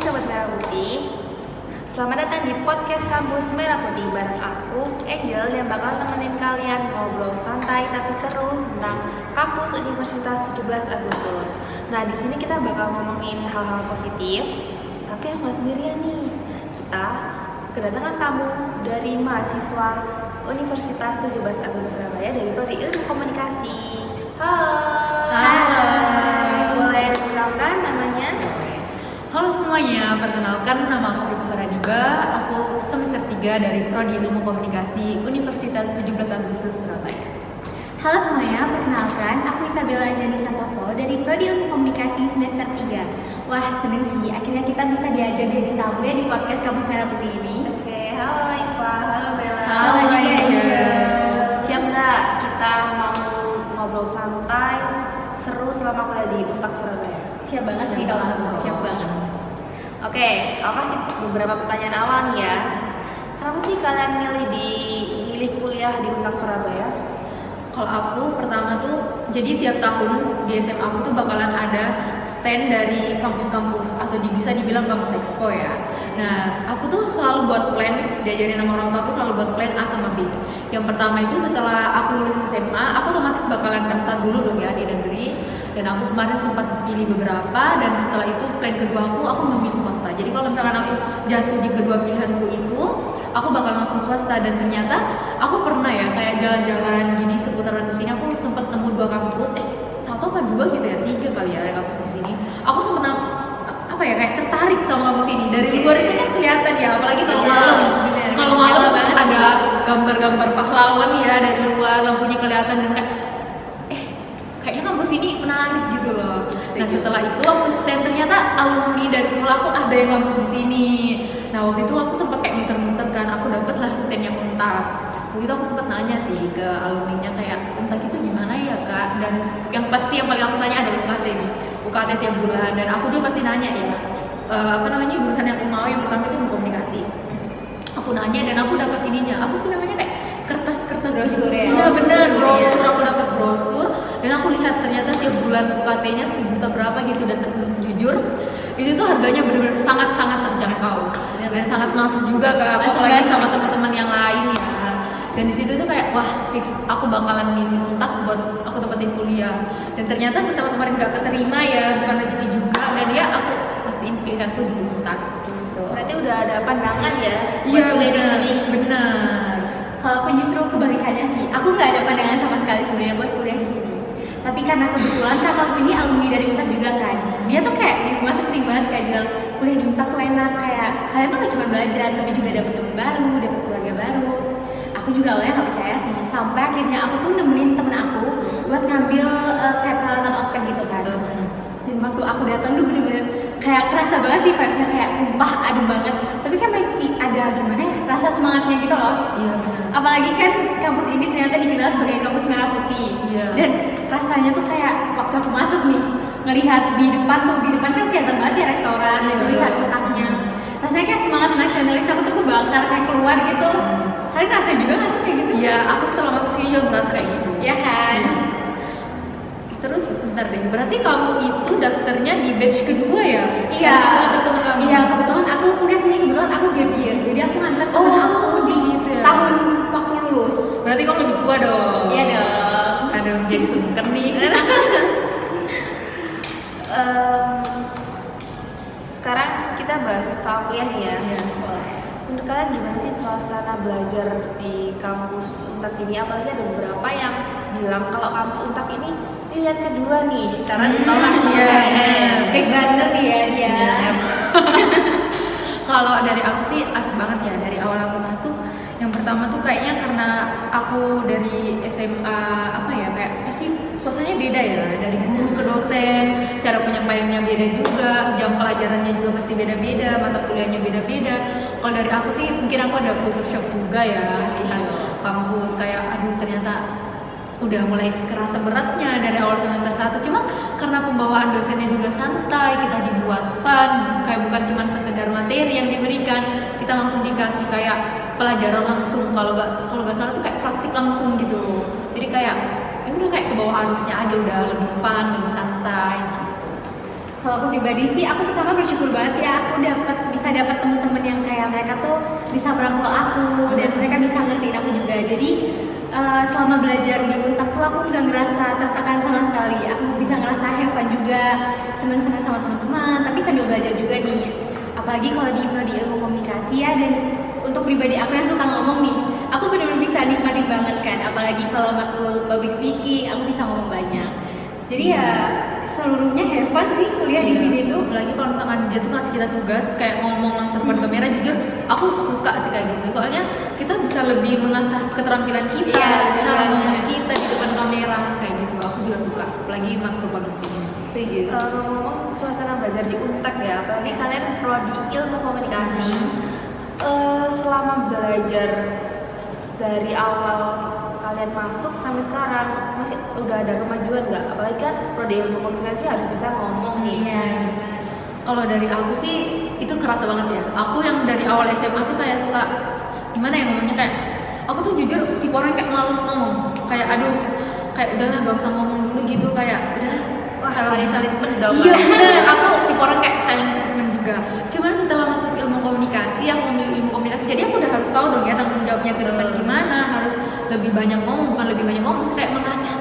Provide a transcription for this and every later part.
Sobat Merah Putih. Selamat datang di podcast Kampus Merah Putih bareng aku, Angel, yang bakal nemenin kalian ngobrol santai tapi seru tentang kampus Universitas 17 Agustus. Nah, di sini kita bakal ngomongin hal-hal positif, tapi yang nggak sendirian nih. Kita kedatangan tamu dari mahasiswa Universitas 17 Agustus Surabaya dari Prodi Ilmu Komunikasi. Halo. Boleh dikenalkan namanya? Halo semuanya, perkenalkan nama aku Iva Faradiba. Aku semester 3 dari Prodi Ilmu Komunikasi Universitas 17 Agustus Surabaya. Halo semuanya, perkenalkan aku Isabella Anjani Santoso dari Prodi Ilmu Komunikasi semester 3. Wah, seneng sih, akhirnya kita bisa diajak jadi tamu ya di podcast Kampus Merah Putih ini. Oke, halo Iva, halo Bella. Halo juga. Siap nggak kita mau ngobrol santai, seru selama kuliah di Untak Surabaya? Siap banget sih kalau aku, siap banget. Oke, aku kasih beberapa pertanyaan awal nih ya. Kenapa sih kalian milih kuliah di Untak Surabaya? Kalau aku pertama tuh, jadi tiap tahun di SMA aku tuh bakalan ada stand dari kampus-kampus atau bisa dibilang kampus expo ya. Nah, aku tuh selalu buat plan, diajarin sama orang tua aku selalu buat plan A sama B. Yang pertama itu setelah aku lulus SMA, aku otomatis bakalan daftar dulu dong ya di negeri. Dan aku kemarin sempat pilih beberapa, dan setelah itu plan kedua aku memilih swasta. Jadi kalau misalkan aku jatuh di kedua pilihanku itu, aku bakal langsung swasta. Dan ternyata aku pernah ya kayak jalan-jalan gini seputaran di sini, aku sempat nemu 2 kampus, satu apa 2 gitu ya, 3 kali ya kampus di sini. Aku sempat kayak tertarik sama kampus ini. Dari luar itu kan kelihatan ya, apalagi kalau malam. Kalau malam ada gambar-gambar pahlawan ya dari luar, lampunya kelihatan dan kayaknya kampus ini menarik gitu loh. Nah setelah itu waktu stand ternyata alumni dari sekolah aku ada yang kampus di sini. Nah waktu itu aku sempat kayak muter-muter kan, aku dapet lah stand yang Untak. Waktu itu aku sempat nanya sih ke alumninya kayak Untak itu gimana ya kak? Dan yang pasti yang paling aku tanya ada UKT nih, UKT tiap bulan. Dan aku juga pasti nanya ya, jurusan yang aku mau yang pertama itu komunikasi. Aku nanya dan aku dapat ininya, apa sih namanya kayak kertas-kertas brosur ya? Iya bener, brosur. Aku dapat brosur dan aku lihat ternyata tiap bulan UKT-nya sejuta berapa gitu. Dan jujur itu tuh harganya benar-benar sangat-sangat terjangkau dan sangat masuk juga ke aku, apalagi sama teman-teman yang lain ya. Dan di situ tuh kayak wah fix aku bakalan milih Untak buat aku dapetin kuliah. Dan ternyata setelah kemarin gak keterima ya, bukan rezeki juga, dan ya aku pastiin pilihanku di Untak gitu. Berarti udah ada pandangan ya? Iya benar. Kalau aku justru kebalikannya sih, aku nggak ada pandangan sama sekali sebenarnya buat kuliah di sini. Tapi karena kebetulan kakakku ini alumni dari Untak juga kan, dia tuh kayak di rumah tuh sering banget kayak bilang kuliah di Untak tuh enak, kayak kalian tuh gak cuma belajar tapi juga dapet teman baru, dapet keluarga baru. Aku juga awalnya nggak percaya sih, sampai akhirnya aku tuh nemenin temen aku buat ngambil kayak peralatan ospek gitu kan. Dan waktu aku datang tuh bener-bener kayak kerasa banget sih vibes-nya, kayak sumpah adem banget. Tapi kan masih ada gimana ya, rasa semangatnya gitu loh. Iya benar. Apalagi kan kampus ini ternyata dikenal sebagai kampus merah putih. Iya. Dan rasanya tuh kayak waktu aku masuk nih, ngelihat di depan kan kelihatan banget ya rektorat, tulisan Untaknya. Rasanya kayak semangat nasionalis aku tuh kebakar kayak keluar gitu. Kalian ngerasa juga nggak sih kayak gitu? Iya, aku setelah masuk sini juga merasa kayak gitu. Iya kan? Terus bentar deh, berarti kamu itu daftarnya di batch kedua ya? Iya. Kamu ketemu kami? Iya, kebetulan aku enggak sih, kebetulan aku gap year. Jadi aku nganter temen aku di gitu ya? tahun waktu lulus. Berarti kamu lebih tua dong? Iya dong. Aduh, jadi sungker nih. Sekarang kita bahas soal kuliah nih ya. Iya. Menurut kalian gimana sih suasana belajar di kampus Untak ini? Apalagi ada beberapa yang bilang kalau kampus Untak ini pilihan kedua nih, karena ditolak sama iya. UGM. Big banget ya dia. Kalau dari aku sih asik banget ya, dari awal aku masuk. Yang pertama tuh kayaknya karena aku dari SMA kayak pasti suasananya beda ya, dari guru ke dosen, cara penyampaiannya beda juga, jam pelajarannya juga pasti beda-beda, mata kuliahnya beda-beda. Kalau dari aku sih mungkin aku ada culture shock juga ya, lihat kampus kayak aduh ternyata udah mulai kerasa beratnya dari awal semester 1. Cuma karena pembawaan dosennya juga santai, kita dibuat fun, kayak bukan cuma sekedar materi yang diberikan, kita langsung dikasih kayak pelajaran langsung. Kalau nggak salah tuh kayak praktik langsung gitu. Jadi kayak ya udah kayak ke bawah arusnya aja, udah lebih fun, lebih santai gitu. Kalau aku pribadi sih, aku pertama bersyukur banget ya aku dapet Jadi selama belajar di Untak tuh aku nggak ngerasa tertekan sama sekali. Aku bisa ngerasa have fun juga, senang-senang sama teman-teman, tapi sambil belajar juga nih. Apalagi kalau di prodi ilmu komunikasi ya, dan untuk pribadi aku yang suka ngomong nih, aku benar-benar bisa nikmatin banget kan. Apalagi kalau matkul public speaking, aku bisa ngomong banyak. Jadi ya seluruhnya have fun sih kuliah di sini tuh. Apalagi kalau misalkan dia tuh ngasih kita tugas kayak ngomong langsung depan kamera, jujur aku suka sih kayak gitu. Soalnya kita bisa lebih mengasah keterampilan kita, Iya, cara bener. ngomong kita di depan kamera kayak gitu. Aku juga suka. Apalagi matkul public speaking. Setuju. Ngomong suasana belajar di Untak ya, apalagi kalian prodi ilmu komunikasi. Selama belajar dari awal kalian masuk sampai sekarang masih udah ada kemajuan nggak? Apalagi kan prodi ilmu komunikasi harus bisa ngomong nih. Iya. Kalau dari aku sih itu kerasa banget ya. Aku yang dari awal SMA tuh kayak suka gimana ya ngomongnya, kayak aku tuh jujur tipe orang kayak males ngomong. Kayak aduh, kayak udahlah gak usah ngomong dulu gitu, kayak udah. Wah, Kalau bisa silent dong. iya bener, aku tipe orang kayak silent treatment juga. Cuman setelah masuk ilmu komunikasi, aku memilih ilmu komunikasi, jadi aku udah harus tahu dong ya tanggung jawabnya ke depan gimana. Harus lebih banyak ngomong, bukan lebih banyak ngomong sih, kayak mengasah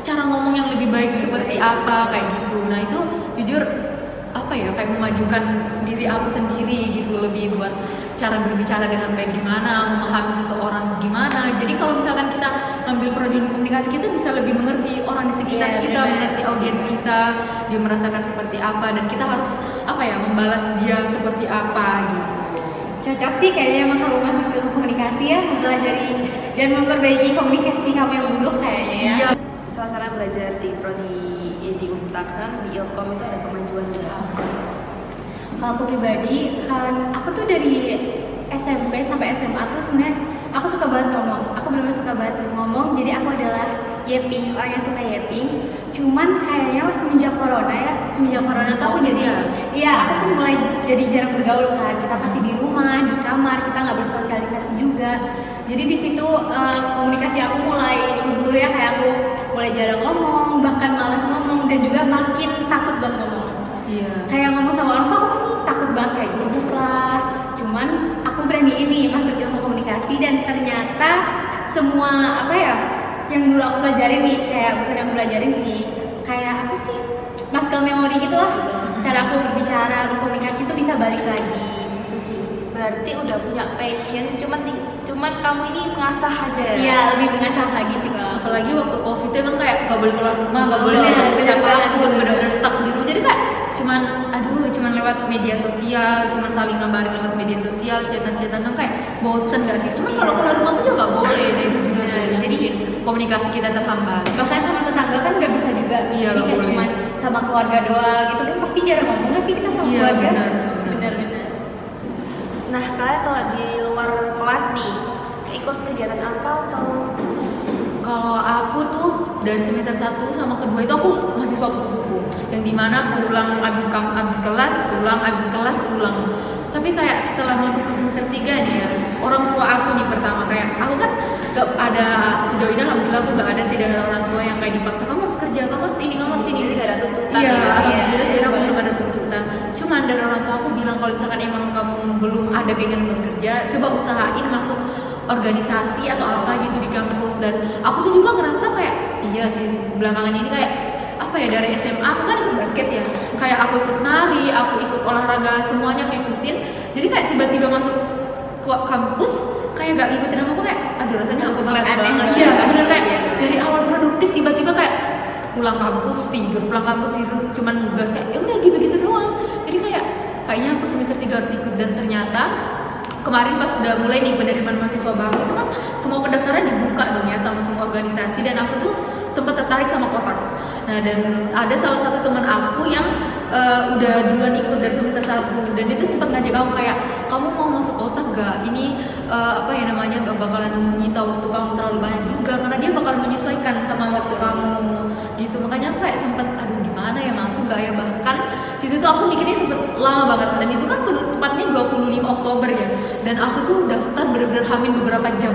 cara ngomong yang lebih baik seperti apa kayak gitu. Nah itu jujur apa ya, kayak memajukan diri aku sendiri gitu, lebih buat cara berbicara dengan baik gimana, memahami seseorang gimana. Jadi kalau misalkan kita ngambil prodi ilmu komunikasi, kita bisa lebih mengerti orang di sekitar Iya, kita, benar. mengerti audiens kita, dia merasakan seperti apa, dan kita harus apa ya, membalas dia seperti apa gitu. Cocok sih kayaknya emang kamu masuk ilmu komunikasi ya, mempelajari dan memperbaiki komunikasi kamu yang buruk kayaknya ya. Iya. Suasana belajar di prodi di Untak kan di Ilkom itu ada kemajuan nggak? Kalau aku pribadi, kan aku tuh dari SMP sampai SMA tuh sebenarnya aku suka banget ngomong. Aku benar-benar suka banget ngomong. Jadi aku adalah yeping, orang yang suka yeping. Cuman kayaknya semenjak corona tuh aku jadi, iya aku tuh mulai jadi jarang bergaul kan. Kita pasti di rumah, di kamar, kita nggak bersosialisasi juga. Jadi di situ komunikasi aku mulai luntur ya, kayak aku mulai jarang ngomong, bahkan malas ngomong, dan juga makin takut buat ngomong. Iya. Kayak ngomong sama orang tuh aku pasti takut banget, kayak gugup lah. Cuman aku berani ini masuk ilmu komunikasi, dan ternyata semua apa ya yang dulu aku pelajarin nih, kayak bukan aku pelajarin sih, kayak apa sih, muscle memory gitu lah. Cara aku berbicara, berkomunikasi tuh bisa balik lagi gitu sih. Berarti udah punya passion, cuman kamu ini mengasah aja ya? Iya, lebih mengasah lagi sih kalau aku. Apalagi waktu COVID itu emang kayak gak boleh keluar rumah, gak boleh Bener, ketemu bener siapapun, banget. bener-bener stuck di rumah. Jadi kayak cuman lewat media sosial, cuman saling ngabarin lewat media sosial, chatan-chatan, kayak bosen gak sih? Cuman kalau keluar rumah pun juga gak boleh, nah itu juga tuh yang Jadi bikin komunikasi kita terhambat. bahkan sama tetangga kan nggak bisa juga. Iya, Jadi nggak kayak boleh. cuman sama keluarga doang gitu kan, pasti jarang ngomong nggak sih kita sama Iya, keluarga. benar. Benar. Nah, kalian kalau di luar kelas nih, ikut kegiatan apa atau? Kalau aku tuh dari semester 1 sama kedua itu aku mahasiswa kupu-kupu, yang dimana pulang abis kelas, pulang. Tapi kayak setelah masuk ke semester 3 nih ya, orang tua aku nih pertama, kayak aku kan gak ada, sejauh ini alhamdulillah aku gak ada sih dengan orang tua yang kayak dipaksa, kamu harus kerja, kamu harus ini, kamu harus ini. Jadi gak ada tuntutan Iya, ya? alhamdulillah sih Iya, aku iya. belum ada tuntutan. Cuman dari orang tua aku bilang kalau misalkan emang kamu belum ada keinginan bekerja, coba usahain masuk organisasi atau apa gitu di kampus. Dan aku tuh juga ngerasa kayak iya sih, belakangan ini kayak apa ya, dari SMA aku kan ikut basket ya, kayak aku ikut nari, aku ikut olahraga, semuanya aku ikutin. Jadi kayak tiba-tiba masuk ke kampus kayak gak ngikutin apa, kayak aduh rasanya apa banget. Aneh banget. Iya bener, kayak Iya, dari awal produktif tiba-tiba kayak pulang kampus tidur, cuman nugas, kayak ya udah gitu-gitu doang. Jadi kayaknya aku semester 3 harus ikut. Dan ternyata kemarin pas udah mulai nih penerimaan mahasiswa baru itu kan semua pendaftaran dibuka dong ya sama semua organisasi, dan aku tuh sempat tertarik sama kotak. Nah, dan ada salah satu teman aku yang udah duluan ikut dari semester 1, dan dia tuh sempat ngajak aku kayak, kamu mau masuk kotak gak? Ini gak bakalan menyita waktu kamu terlalu banyak juga, karena dia bakal menyesuaikan sama waktu kamu gitu. Makanya aku kayak sempet aduh gimana ya, masuk gak ya. Bahkan situ tuh aku mikirnya sempet lama banget, dan itu kan penutupnya 25 Oktober ya, dan aku tuh daftar bener-bener hamil beberapa jam.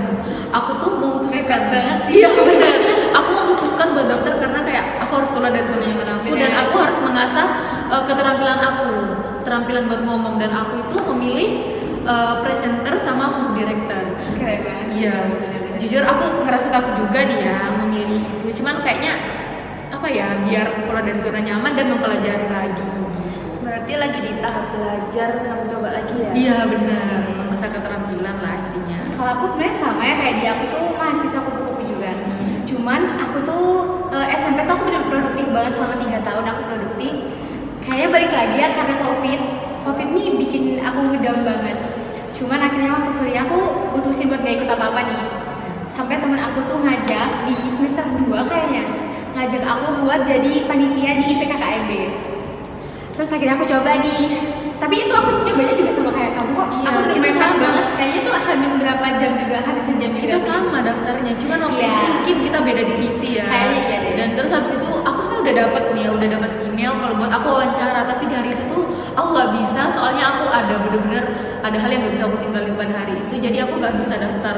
Aku tuh memutuskan Nekat banget sih. iya bener, aku memutuskan buat daftar karena kayak aku harus keluar dari zona nyaman aku, dan aku harus mengasah keterampilan buat ngomong. Dan aku itu memilih presenter sama food director. Keren banget. Iya. jujur aku ngerasa takut juga nih ya memilih itu, cuman kayaknya apa ya, biar keluar dari zona nyaman dan mempelajari lagi gitu. Berarti lagi di tahap belajar dan mencoba lagi ya? Iya benar, mengasah keterampilan lah intinya. Kalau aku sebenarnya sama ya kayak dia, aku tuh mahasiswa kupu-kupu juga. Cuman aku tuh SMP tuh aku bener produktif banget selama 3 tahun aku produktif. Kayaknya balik lagi ya karena Covid nih bikin aku ngedown banget. Cuman akhirnya waktu kuliah aku putusin buat gak ikut apa-apa nih. Sampai temen aku tuh ngajak di semester 2 kayaknya, ngajak aku buat jadi panitia di PKKMB. Terus akhirnya aku coba nih. Tapi itu aku nyobanya juga sama kayak kamu kok. Iya, Aku kita bener-bener sama. banget. Kayaknya tuh hamil berapa jam juga, habis sejam juga. Kita sama daftarnya, cuman waktu Iya. itu mungkin kita beda divisi ya. Kayaknya iya deh. Dan terus habis itu aku sebenarnya udah dapat nih ya, udah dapat email kalau buat aku wawancara, tapi di hari itu tuh aku nggak bisa, soalnya aku ada bener-bener ada hal yang nggak bisa aku tinggalin pada hari itu, jadi aku nggak bisa daftar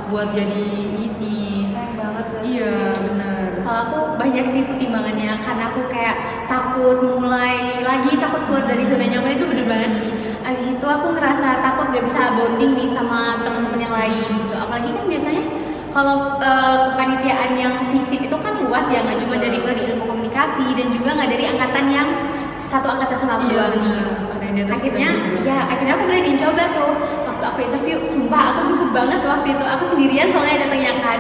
buat jadi ini. Sayang banget gak sih? Iya benar. Kalau aku banyak sih pertimbangannya, karena aku kayak takut mulai lagi, takut keluar dari zona nyaman, itu bener banget sih. Abis itu aku ngerasa takut gak bisa bonding nih sama teman-teman yang lain gitu. Apalagi kan biasanya kalau kepanitiaan yang FISIP itu kan luas ya, nggak cuma dari prodi ilmu komunikasi dan juga nggak dari angkatan yang satu angkatan sama aku Iya doang nih. benar. Ada yang di atas kita Akhirnya, juga. ya akhirnya aku berani coba tuh. Waktu aku interview, sumpah aku gugup banget waktu itu. Aku sendirian soalnya datangnya kan.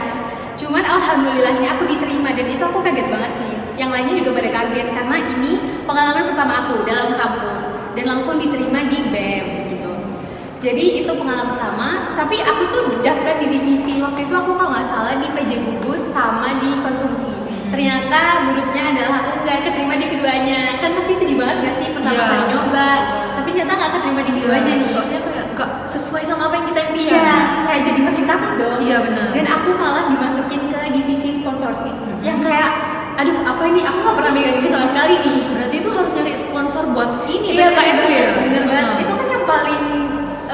Cuman alhamdulillahnya aku diterima dan itu aku kaget banget sih. Yang lainnya juga pada kaget karena ini pengalaman pertama aku dalam kampus dan langsung diterima di BEM gitu. Jadi itu pengalaman pertama. Tapi aku tuh daftar di divisi waktu itu, aku kalau nggak salah di PJ Gugus sama di konsumsi. Ternyata buruknya adalah aku nggak keterima di keduanya. Kan pasti sedih banget gak sih pertama Iya. kali nyoba, tapi ternyata nggak keterima di keduanya nih. Soalnya kayak nggak sesuai sama apa yang kita impian. Iya, kayak jadi makin takut dong. Iya, benar. Dan aku malah dimasukin ke divisi sponsorship. Yang kayak, aduh apa ini? Aku nggak pernah megang ini sama sekali nih. Berarti itu harus nyari sponsor buat ini Iya, PKKMB ya. bener banget. Itu kan yang paling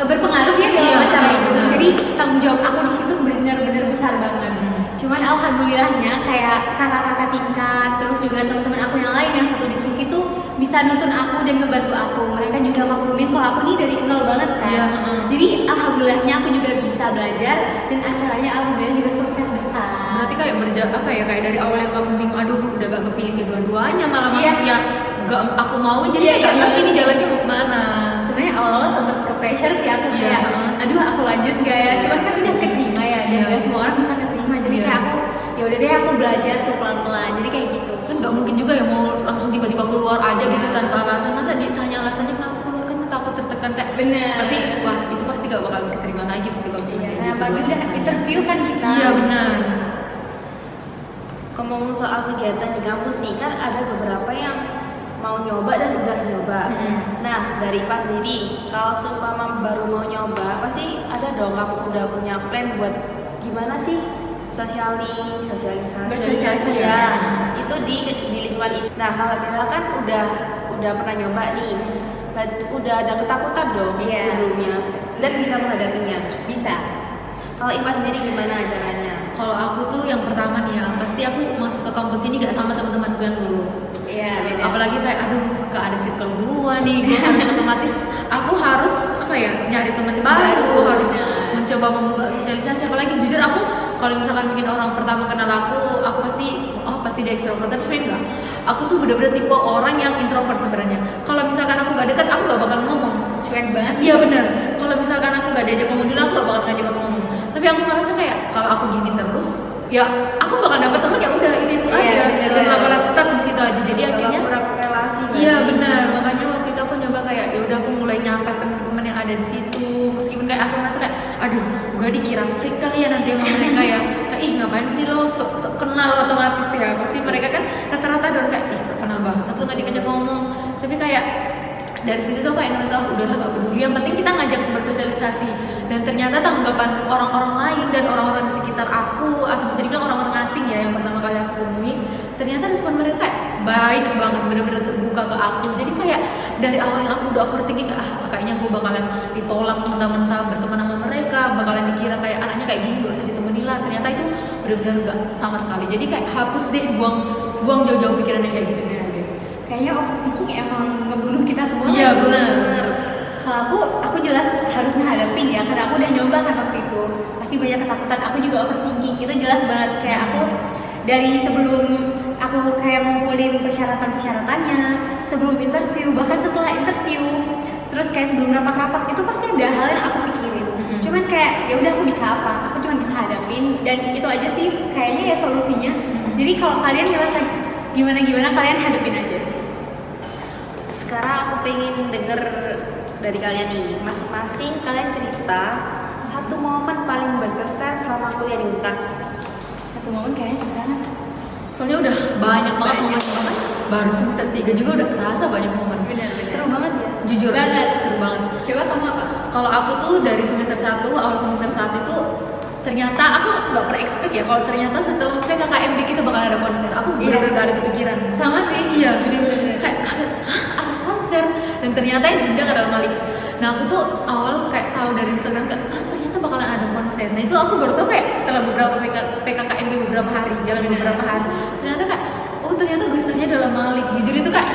berpengaruh ya dalam Iya, acara itu. benar. Jadi tanggung jawab aku di situ benar-benar besar banget. Cuman alhamdulillahnya kayak kakak-kakak tingkat, terus juga teman-teman aku yang lain yang satu divisi tuh bisa nuntun aku dan ngebantu aku. Mereka juga maklumin kalau aku nih dari nol banget kan. Iya, Jadi alhamdulillahnya aku juga bisa belajar dan acaranya alhamdulillah juga sukses besar. Berarti kayak apa ya, kayak dari awal yang kamu bingung, aduh udah gak kepilih kedua-duanya, malah masuk Iya. yang gak aku mau, jadi Iya, gak iya, ngerti iya. nih jalannya mau kemana. Sebenarnya awal-awal sempet ke pressure sih aku Iya. kayak, aduh aku lanjut gak ya? Cuman kan udah keterima ya, dan Iya. gak semua orang bisa keterima. Jadi Iya. kayak aku, ya udah deh aku belajar tuh pelan-pelan. Jadi kayak gitu. Kan gak mungkin juga ya mau langsung tiba-tiba keluar aja gitu tanpa alasan. Masa ditanya alasannya kenapa keluar, kan takut tertekan kayak Bener. pasti, wah itu pasti gak bakal keterima lagi pasti kalau Iya, kayak nah, gitu. apalagi udah interview kan kita. Iya benar. Ngomong soal kegiatan di kampus nih, kan ada beberapa yang mau nyoba dan udah nyoba. Nah, dari Iva sendiri, kalau seumpama baru mau nyoba, pasti ada dong kamu udah punya plan buat gimana sih sosialisasi Bersosialisasi, ya. ya. Itu di lingkungan ini. Nah, kalau Bella kan udah pernah nyoba nih, udah ada ketakutan dong Iya. sebelumnya dan bisa menghadapinya. Bisa. Kalau Iva sendiri gimana caranya? Kalau aku tuh yang pertama nih ya, pasti aku masuk ke kampus ini gak sama teman-temanku yang dulu. Iya, beda. Apalagi kayak aduh gak ada circle gua nih, gua harus otomatis aku harus apa ya, nyari teman baru, harus benar. mencoba membuka sosialisasi. Apalagi jujur aku kalau misalkan mungkin orang pertama kenal aku pasti dia ekstrovert, tapi sebenarnya enggak. Aku tuh bener-bener tipe orang yang introvert sebenarnya. Kalau misalkan aku gak dekat, aku gak bakal ngomong. Cuek banget sih. Iya bener. Kalau misalkan aku gak diajak ngomong dulu, aku gak bakal ngajak ngomong. Tapi aku merasa kayak kalau aku gini terus, ya aku bakal dapet teman ya udah itu Iya, aja, bener. dan bakalan stuck di situ aja. Jadi akhirnya kurang relasi nggak iya sih? benar, makanya waktu itu aku nyoba kayak ya udah aku mulai nyampe teman-teman yang ada di situ, meskipun kayak aku ngerasa kayak aduh gue dikira freak kali ya nanti sama mereka ya, kayak ih ngapain sih lo sok kenal otomatis ya, pasti mereka kan rata-rata udah kayak ih sok kenal banget, aku nggak diajak ngomong, tapi kayak dari situ tuh kayak ngerasa oh, udahlah gak peduli, yang penting kita ngajak bersosialisasi. Dan ternyata tanggapan orang-orang lain dan orang-orang di sekitar aku, atau bisa dibilang orang-orang asing ya yang pertama kali aku temui, ternyata respon mereka kayak baik banget, bener-bener terbuka ke aku. Jadi kayak dari awal yang aku udah overthinking, kayaknya gue bakalan ditolak mentah-mentah berteman sama mereka, bakalan dikira kayak anaknya kayak gini gak usah ditemenin lah. Ternyata itu bener-bener gak sama sekali. Jadi kayak hapus deh, buang jauh-jauh pikirannya kayak gitu deh. Kayaknya overthinking emang ngebunuh kita semua. Iya, kan? benar. Kalau aku jelas harus ngehadapin ya, karena aku udah nyoba kan waktu itu. Pas pasti banyak ketakutan. Aku juga overthinking, itu jelas banget. Kayak aku dari sebelum aku kayak ngumpulin persyaratan-persyaratannya, sebelum interview, bahkan setelah interview, terus kayak sebelum rapat-rapat, itu pasti ada hal yang aku pikirin. Cuman kayak ya udah, aku bisa apa? Aku cuma bisa hadapin, dan itu aja sih kayaknya ya solusinya. Jadi kalau kalian ngerasa gimana kalian hadapin aja sih. Sekarang aku pengen denger dari kalian nih, masing-masing kalian cerita satu momen paling berkesan selama kuliah di UNTAD. Satu momen kayaknya susah nggak sih? Soalnya udah banyak banget momen-momen, baru semester 3 juga udah kerasa banyak momen. Benar. Seru banget ya. Jujur Banget. seru banget. Coba kamu apa? Kalau aku tuh dari semester 1, awal semester 1 itu ternyata aku nggak pernah expect ya kalau ternyata setelah PKKMB kita bakal ada konser. Aku benar-benar gak ada kepikiran. Sama sih. Iya, Bener-bener. kayak kaget, hah ada konser, dan ternyata yang diundang adalah Malik. Nah aku tuh awal kayak tahu dari Instagram kayak ternyata bakalan ada konser. Nah itu aku baru tahu kayak setelah beberapa PKKMB beberapa hari, jalan beberapa hari, ternyata kayak oh ternyata gusternya adalah Malik. Jujur itu kayak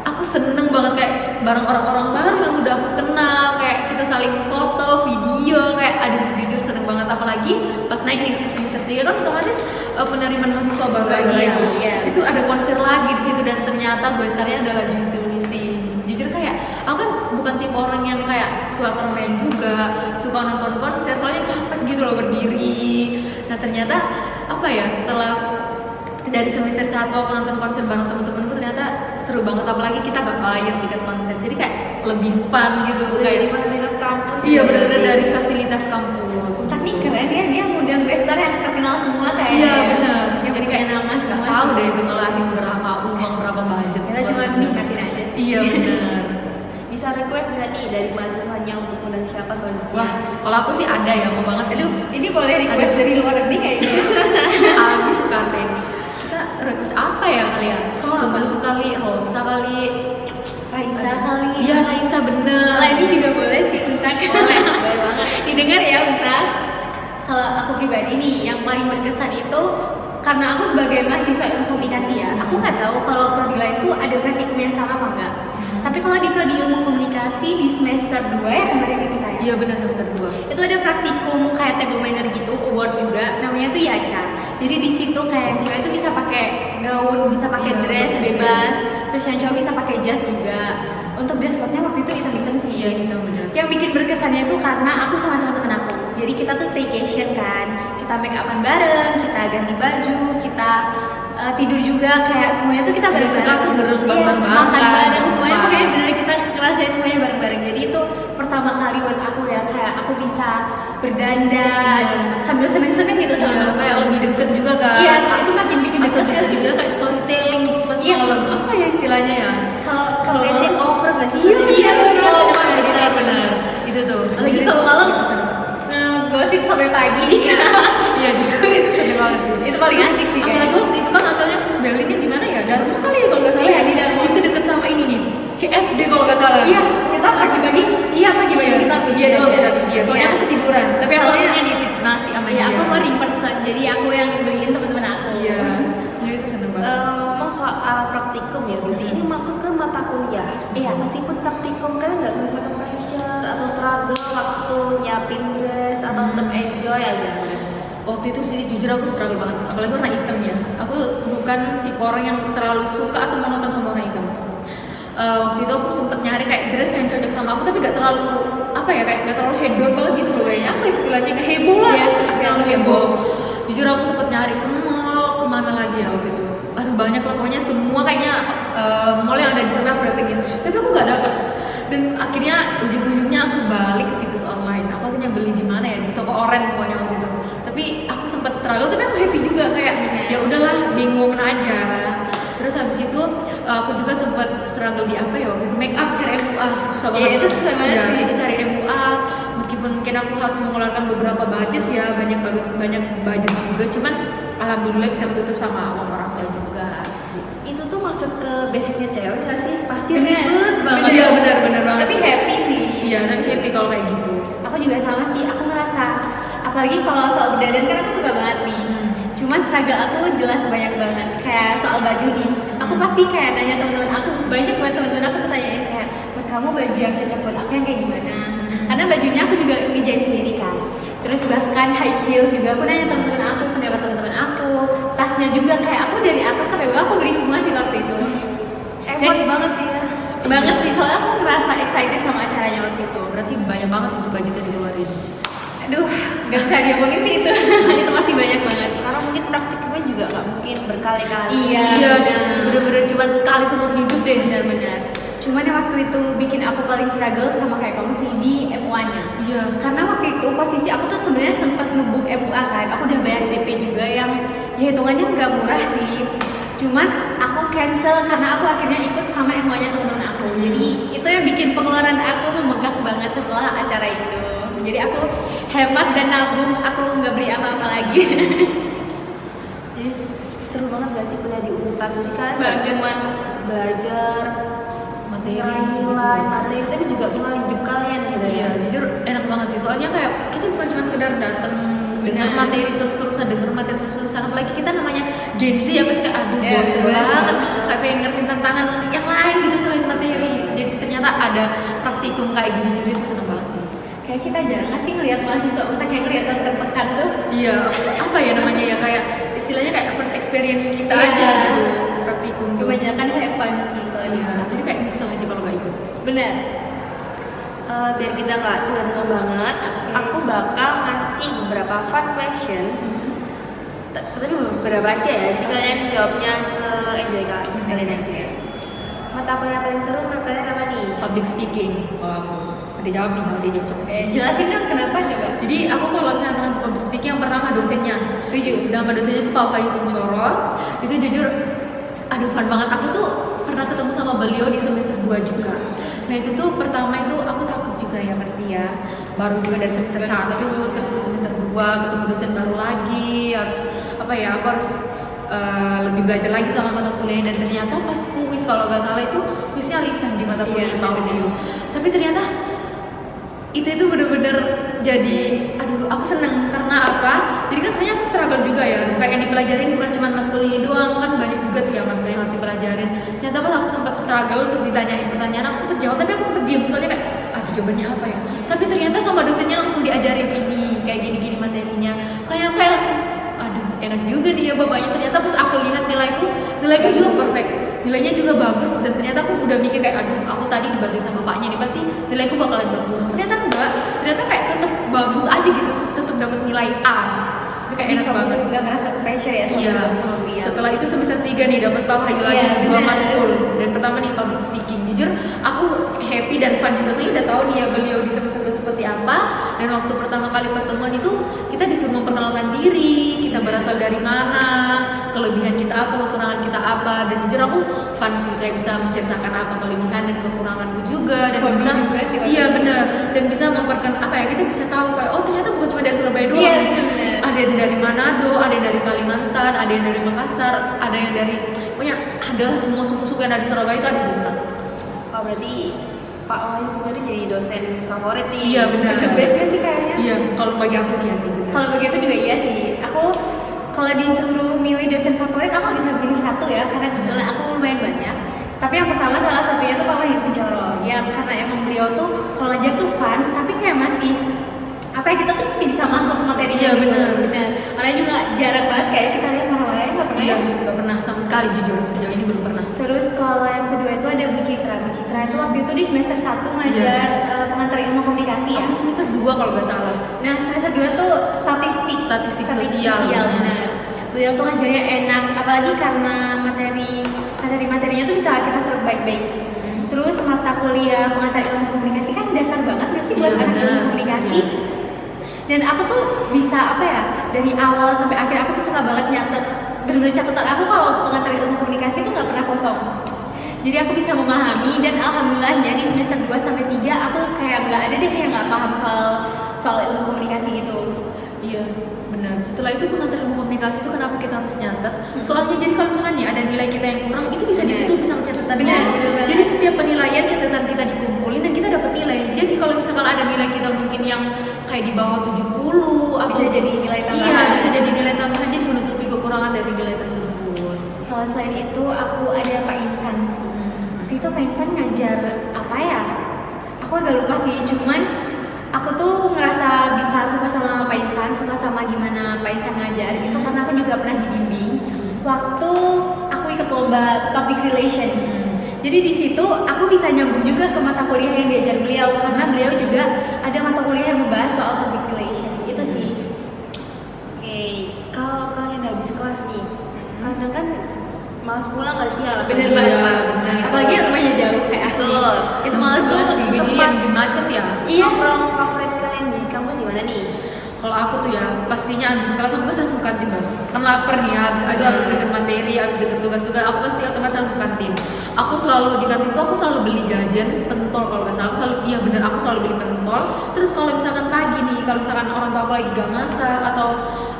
aku seneng banget kayak bareng orang-orang baru yang udah aku kenal, kayak kita saling foto, video, kayak aduh jujur seneng banget. Apalagi pas naik nih ke semester 3 kan otomatis penerimaan mahasiswa baru lagi ya. Iya. Itu ada konser lagi di situ, dan ternyata guestarnya adalah Juicy Lucy. Jujur kayak aku kan bukan tipe orang yang kayak suka main juga, suka nonton konser, soalnya capek gitu loh berdiri. Nah ternyata apa ya, setelah dari semester 1 aku nonton konser bareng temen-temenku, ternyata seru banget. Apalagi kita gak bayar tiket konser, jadi kayak lebih fun gitu. Udah Kayak dari fasilitas kampus. iya benar-benar dari fasilitas kampus. UNTAD nih keren ya, dia ngundang guestar yang terkenal semua kayaknya. Iya ya. benar. Yang Jadi punya kayak nama nggak semua. tahu sih. deh itu ngelahin berapa uang, berapa budget. Kita buat cuma ngundang. nikmatin aja sih. Iya benar. Bisa request nggak nih dari mahasiswanya untuk undang siapa selanjutnya? Wah, kalau aku sih ada ya, mau banget. Aduh, ini boleh request dari luar negeri kayaknya. Abi Sukarte. Kita request apa ya kalian? Oh, apa? Tulus kali, Rosa kali. Raisa kali. Iya Raisa bener. Lainnya juga boleh sih UNTAD. Boleh banget. Didengar ya UNTAD. Kalau aku pribadi nih, yang paling berkesan itu karena aku sebagai mahasiswa ilmu komunikasi ya, aku nggak tahu kalau prodi lain tuh ada praktikum yang sama apa enggak. Tapi kalau di prodi ilmu komunikasi di semester 2 ya kemarin kita ya. Iya benar, semester 2. Itu ada praktikum kayak table manner gitu, award juga, namanya tuh Yaca. Jadi di situ kayak yang cewek itu bisa pakai gaun, bisa pakai Iya, dress pakai bebas, terus yang cowok bisa pakai jas juga. Untuk dress code-nya waktu itu hitam-hitam sih. Iya kita benar. Yang bikin berkesannya itu karena aku sama teman-teman aku. Jadi kita tuh staycation kan, kita make upan bareng, kita ganti baju, kita tidur juga, kayak semuanya tuh kita bareng-bareng. Suka bareng Iya, bareng makan bareng, semuanya tuh Wah. kayak bener kita ngerasain semuanya bareng-bareng. Jadi itu pertama kali buat aku ya, kayak aku bisa berdandan Iya. sambil seneng-seneng gitu sama Iya, temen. kayak lebih deket juga kan. Iya, itu makin bikin Atau deket bisa kan sih. dibilang kayak storytelling pas Iya. malam. Apa ya istilahnya ya? Kalau Facing over nggak sih? Iya, Oh, bener. benar. Itu tuh. Lagi Jadi kalau itu malam kesan. gosip sampai pagi. Iya juga itu seru banget sih. Itu paling asik sih Apalagi kayaknya. waktu itu kan hotelnya Sus Berlinnya di mana ya? Dharma kali ya kalau nggak salah. Iya, ya? di Dharma. Itu deket sama ini nih. CFD kalau nggak salah. Iya, kita pagi-pagi. Iya, pagi-pagi kita Dia doang sih tapi dia. Soalnya Iya. aku ketiduran. Tapi aku Soalnya- akhirnya nitip nasi sama Iya, dia. aku morning person, jadi aku yang beliin teman-teman aku. Iya. Jadi itu seneng banget. Ngomong soal praktikum ya, berarti ini masuk ke mata kuliah. Iya. Meskipun praktikum kan nggak bisa ke pressure atau struggle waktu nyiapin dress atau tetap enjoy aja. Waktu itu sih jujur aku struggle banget, apalagi warna hitam ya. Aku bukan tipe orang yang terlalu suka atau monoton sama warna hitam. Waktu itu aku sempet nyari kayak dress yang cocok sama aku, tapi gak terlalu apa ya, kayak gak terlalu hedon banget gitu loh, kayaknya apa istilahnya, kayak heboh lah. Iya, Terlalu heboh. Jujur aku sempet nyari ke mall, kemana lagi ya waktu itu. Aduh banyak lah, pokoknya semua kayaknya mall yang ada di sana aku datengin, tapi aku gak dapet. Dan akhirnya ujung-ujungnya aku balik ke situs online. Aku akhirnya beli di mana ya, di toko oren pokoknya waktu itu. Tapi aku sempat struggle, tapi aku happy juga, kayak ya udahlah, bingung aja. Terus habis itu aku juga sempat struggle di apa ya waktu itu, make up cari MUA susah banget. Iya, itu susah banget Iya, sih. itu cari MUA, meskipun mungkin aku harus mengeluarkan beberapa budget ya, banyak budget juga, cuman alhamdulillah bisa ketutup sama uang orang tua juga. Itu tuh masuk ke basicnya cewek nggak sih? Pasti Bener. ribet banget. Iya benar banget. Tapi happy sih. Iya, tapi happy kalau kayak gitu. Aku juga sama sih, aku ngerasa apalagi kalau soal berdandan kan aku suka banget nih. Cuman struggle aku jelas banyak banget. Kayak soal baju nih, aku pasti kayak nanya teman-teman aku, banyak banget teman-teman aku tuh tanyain kayak, "Menurut kamu baju yang cocok buat aku yang kayak gimana?" Karena bajunya aku juga ngejahit sendiri kan. terus bahkan high heels juga aku nanya teman-teman aku, pendapat teman-teman aku, tasnya juga kayak aku dari atas sampai bawah aku beli semua sih waktu itu. Effort banget ya. Banget sih, soalnya aku ngerasa excited sama acaranya waktu itu. Berarti banyak banget itu budgetnya dikeluarin. Aduh, gak bisa diomongin sih itu. Itu pasti banyak banget. Karena mungkin praktiknya juga nggak mungkin berkali-kali. Iya, Iya, benar. bener-bener cuma sekali seumur hidup deh. Benar-benar. Cuman yang waktu itu bikin aku paling struggle sama kayak kamu sih di MUA-nya. Iya. Karena waktu itu posisi aku tuh sebenarnya sempet ngebook MUA kan. Aku udah bayar DP juga yang ya hitungannya nggak murah sih. Cuman aku cancel karena aku akhirnya ikut sama MUA-nya teman-teman aku. Jadi itu yang bikin pengeluaran aku membengkak banget setelah acara itu. Jadi aku hemat dan nabung, aku nggak beli apa-apa lagi. Jadi seru banget gak sih kuliah di Unpad? Jadi kalian gak Banget. cuma belajar Materi materi, tapi juga mengenal hidup kalian gitu Iya, ya. jujur enak banget sih. Soalnya kayak kita bukan cuma sekedar datang dengar Benar. materi terus-terusan, apalagi kita namanya Gen Z ya pasti kayak aduh Iya, bosen benar. banget, kayak pengen ngertiin tantangan yang lain gitu selain materi. Jadi ternyata ada praktikum kayak gini jadi itu seneng banget sih. Kayak kita jarang nggak sih ngeliat mahasiswa untak yang kelihatan tertekan tuh. Iya, apa ya namanya ya kayak istilahnya kayak first experience kita Iya. aja gitu praktikum tuh. Kebanyakan kayak fun sih kalau di Iya, jadi kayak nyesel aja kalau nggak ikut. Benar. Biar kita nggak tua-tua banget, aku bakal ngasih beberapa fun question. Tapi beberapa aja ya, jadi kalian jawabnya se-enjoy kalian aja ya. Mata kuliah yang paling seru menurut kalian apa nih? Public speaking kalau aku ada jawab nih, ada jawab. Jelasin dong kenapa coba. Jadi aku kalau misalnya tentang public speaking yang pertama dosennya. Setuju. Nama dosennya itu Pak Bayu Kuncoro. Itu jujur aduh fun banget. Aku tuh pernah ketemu sama beliau di semester 2 juga. Nah itu tuh pertama itu aku takut juga ya pasti ya. Baru juga dari semester 1 terus ke semester 2 ketemu dosen baru lagi, harus apa ya, aku harus lebih belajar lagi sama mata kuliah. Dan ternyata pas kuis kalau nggak salah itu kuisnya lisan di mata kuliah Iya, Pak Bayu. Tapi ternyata itu bener-bener jadi aduh aku seneng karena apa, jadi kan sebenarnya aku struggle juga ya, kayak yang dipelajarin bukan cuma matkul ini doang, kan banyak juga tuh yang matkul yang harus dipelajarin. Ternyata pas aku sempat struggle terus ditanyain pertanyaan aku sempat jawab tapi aku sempat diem soalnya kayak aduh jawabannya apa ya, tapi ternyata sama dosennya langsung diajarin ini kayak gini-gini materinya, kayak langsung aduh enak juga nih ya bapaknya. Ternyata pas aku lihat nilaiku juga perfect, nilainya juga bagus, dan ternyata aku udah mikir kayak aduh aku tadi dibantuin sama bapaknya nih pasti nilaiku bakalan berkurang. Ternyata enggak, ternyata kayak tetap bagus aja gitu, tetap dapat nilai A. Ini kayak enak banget. Gak ngerasa ke pressure ya sama Iya. sama beliau. Setelah itu semester 3 nih dapat Pak Wahyu lagi Iya, 2 benar. matkul. Dan pertama nih public speaking. Jujur aku happy dan fun juga, saya udah tahu nih ya beliau di semester 2 seperti apa. Dan waktu pertama kali pertemuan itu kita disuruh memperkenalkan diri, kita berasal dari mana, kelebihan kita apa, kekurangan kita apa. Dan jujur aku fun sih, kayak bisa menceritakan apa kelebihan dan kekuranganku juga, dan Hobi bisa juga sih waktu iya itu. benar, dan bisa memperkenalkan apa ya, kita bisa tahu kayak oh ternyata bukan cuma dari Surabaya doang. Iya, benar-benar. Ada yang dari Manado, ada yang dari Kalimantan, ada yang dari Makassar, ada yang dari pokoknya adalah semua suku-suku yang ada di Surabaya itu ada di Unpad. Oh berarti Pak Wahyu Kuncoro jadi dosen favorit nih. Iya benar. The bestnya sih kayaknya. Iya, kalau bagi aku iya sih. benar. Kalau begitu juga iya sih. Aku kalau disuruh milih dosen favorit aku bisa pilih satu ya, karena kebetulan aku lumayan banyak. Tapi yang pertama salah satunya tuh Pak Wahyu Kuncoro. Ya karena emang beliau tuh kalau ngajar tuh fun, tapi kayak masih apa ya, kita tuh masih bisa masuk materinya. Iya, gitu. benar. Benar. Makanya juga jarang banget kayak kita lihat orang-orang nggak pernah. Iya, ya. nggak pernah sama sekali jujur sejauh ini belum pernah. Terus kalau yang kedua itu ada Bu Citra. Bu Citra itu waktu itu di semester 1 ngajar pengantar ilmu komunikasi ya. Aku semester 2 kalau nggak salah. Nah semester 2 tuh statistik Sosial. benar. Beliau tuh ngajarnya enak, apalagi karena materinya tuh bisa kita serap baik-baik. Terus mata kuliah pengantar ilmu komunikasi kan dasar banget nggak sih buat Iya, anak benar. ilmu komunikasi? Iya. Dan aku tuh bisa apa ya, dari awal sampai akhir aku tuh suka banget nyatet. Bener-bener catatan aku kalau pengantar ilmu komunikasi tuh nggak pernah kosong. Jadi aku bisa memahami, dan alhamdulillahnya di semester 2 sampai 3 aku kayak nggak ada deh yang nggak paham soal ilmu komunikasi gitu. Iya, benar. Setelah itu pengantar ilmu komunikasi itu kenapa kita harus nyatet? Soalnya jadi kalau misalkan nih ada nilai kita yang kurang, itu bisa Benar. ditutupi sama catatan. Benar, benar banget. Jadi setiap penilaian catatan kita dikumpulin dan kita dapat nilai. Jadi kalau misalkan ada nilai kita mungkin yang kayak di bawah 70 Bisa jadi nilai tambahan. Iya, bisa jadi nilai tambahan, jadi menutupi kekurangan dari nilai tersebut. Kalau selain itu aku ada Pak Insan sih. Waktu itu Pak Insan ngajar apa ya? Aku agak lupa sih, cuman aku tuh ngerasa bisa suka sama Pak Insan, suka sama gimana Pak Insan ngajar itu karena aku juga pernah dibimbing waktu aku ikut lomba public relation. Jadi di situ aku bisa nyambung juga ke mata kuliah yang diajar beliau karena beliau juga ada mata kuliah yang membahas soal public relation itu sih. Oke, kalau kalian habis kelas nih, kadang kan malas pulang gak sih? Bener Iya, banget. bener. Apalagi rumahnya jauh kayak aku. Betul. Itu males banget sih. Jadi yang bikin macet ya. Iya. Nongkrong favorit kalian di kampus di mana nih? Kalau aku tuh ya pastinya habis kelas aku pasti langsung ke kantin banget. Kan lapar nih ya, habis denger materi, habis denger tugas-tugas, aku pasti otomatis langsung ke kantin. Aku selalu di kantin tuh aku selalu beli jajan pentol kalau nggak salah. Aku selalu, iya bener, aku selalu beli pentol. Terus kalau misalkan pagi nih, kalau misalkan orang tua aku lagi gak masak atau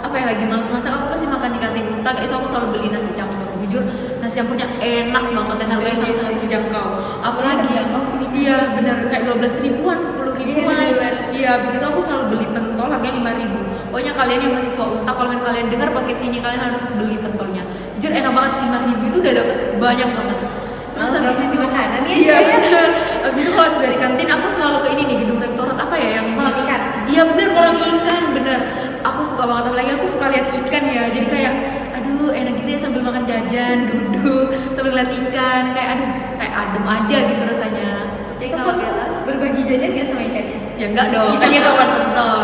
apa ya lagi males masak, aku pasti makan di kantin Untak. Itu aku selalu beli nasi campur. Jujur nasi campurnya enak banget dan harganya sangat terjangkau. Apalagi iya bener kayak 12 ribuan, 10 ribuan. Iya, abis itu aku selalu beli pentol harganya 5.000. Pokoknya kalian yang mahasiswa Untak, kalau kalian dengar podcast ini kalian harus beli pentolnya. Jujur enak banget, 5.000 itu udah dapet banyak banget. Masa abis itu makanan ya? Iya bener. Abis itu kalau abis dari kantin aku selalu ke ini nih gedung rektorat apa ya yang Kolam ikan. Iya bener, kolam ikan bener. Aku suka banget, apalagi aku suka lihat ikan ya. Jadi kayak aduh enak gitu ya sambil makan jajan, duduk sambil lihat ikan, kayak aduh kayak adem aja gitu rasanya. Itu kan berbagi jajan ya sama ikannya? Ya enggak dong, kan dia kawan pentol.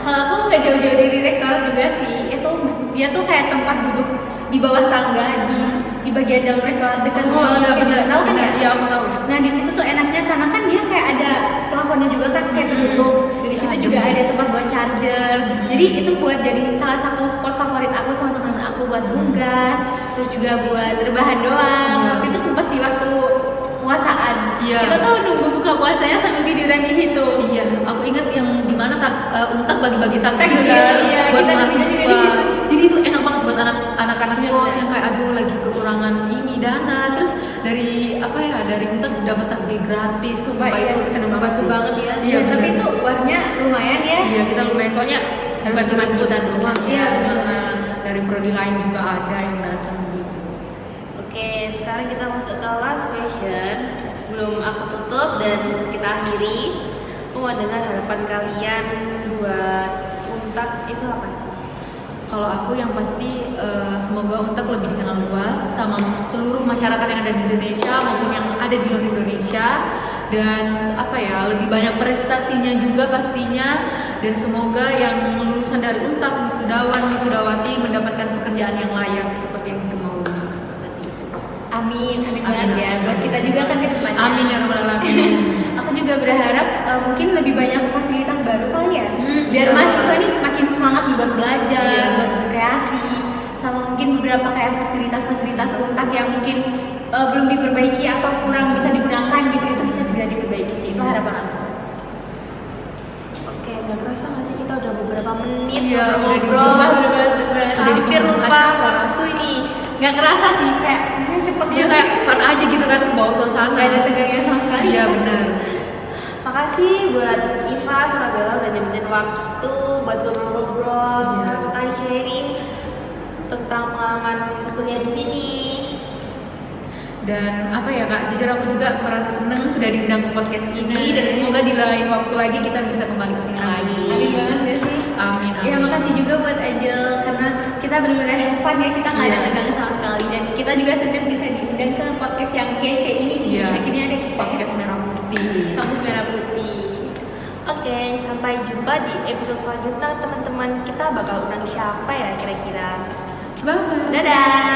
Kalau aku nggak jauh-jauh dari rektorat juga sih. Itu dia tuh kayak tempat duduk di bawah tangga di bagian dalam rektorat dekat Iya bener, tahu kan ya? Iya aku tahu. Nah di situ tuh enaknya karena kan dia kayak ada plafonnya juga kan kayak penutup. Di situ juga ada tempat buat charger. Jadi itu buat jadi salah satu spot favorit aku sama teman-teman aku buat tugas, terus juga buat rebahan doang. Iya. Waktu itu sempat sih waktu puasaan. Iya. Kita tuh nunggu buka puasanya sambil tiduran di situ. Iya, aku inget yang dimana Untak bagi-bagi takjil Takjil, kan iya, buat kita mahasiswa. juga di situ. Jadi itu enak banget buat anak-anak Bener, kos bener. yang kayak aduh lagi kekurangan ini dana. Terus dari apa ya dari Untak dapat takjil gratis. Sumpah, Sumpah iya. itu seneng banget Bantu sih. banget ya. Iya, Tapi bener. itu warnanya lumayan ya. Iya kita lumayan soalnya Harus bukan cuma jemput. kita doang Iya, ya. bener. Dari prodi lain juga ada yang datang gitu. Oke, sekarang kita masuk ke last question. Sebelum aku tutup dan kita akhiri, aku mau dengar harapan kalian buat Untak itu apa sih? Kalau aku yang pasti semoga Untak lebih dikenal luas sama seluruh masyarakat yang ada di Indonesia maupun yang ada di luar Indonesia, dan apa ya lebih banyak prestasinya juga pastinya, dan semoga yang lulusan dari Untak, wisudawan, wisudawati mendapatkan pekerjaan yang layak seperti yang kemauan. Seperti itu. Amin banget Amin, ya. amin. Buat kita juga kan ke depannya. Amin ya rabbal alamin. Aku juga berharap mungkin lebih banyak fasilitas baru kali ya. Biar Iya. mahasiswa ini makin semangat nih buat belajar, Iya. buat berkreasi, sama mungkin beberapa kayak fasilitas-fasilitas Untak yang mungkin belum diperbaiki atau kurang bisa digunakan gitu, itu bisa segera diperbaiki sih. Itu harapan aku. Oke, nggak kerasa nggak sih kita udah beberapa menit Iya, udah ngobrol-ngobrol, Sumpah bener-bener Udah di hampir penghujung lupa acara. waktu ini. nggak kerasa sih, kayak cepet Iya kayak fun aja gitu kan, ke bawah suasana. nggak ada tegangnya sama sekali. Iya benar. Makasih buat Iva sama Bella udah nyempetin waktu buat ngobrol-ngobrol, Iya. santai sharing tentang pengalaman kuliah di sini. Dan apa ya kak, jujur aku juga merasa seneng sudah diundang ke podcast ini, dan semoga di lain waktu lagi kita bisa kembali ke sini lagi. Amin banget gak sih? Amin. Ya amin. makasih juga buat Angel karena kita benar-benar have fun ya, kita nggak ada Iya. tegangan sama sekali, dan kita juga senang bisa diundang ke podcast yang kece ini sih. Iya. Akhirnya ada kita Podcast Merah Putih. Kampus Merah Putih. Oke, sampai jumpa di episode selanjutnya teman-teman. Kita bakal undang siapa ya kira-kira? Bye. Dadah.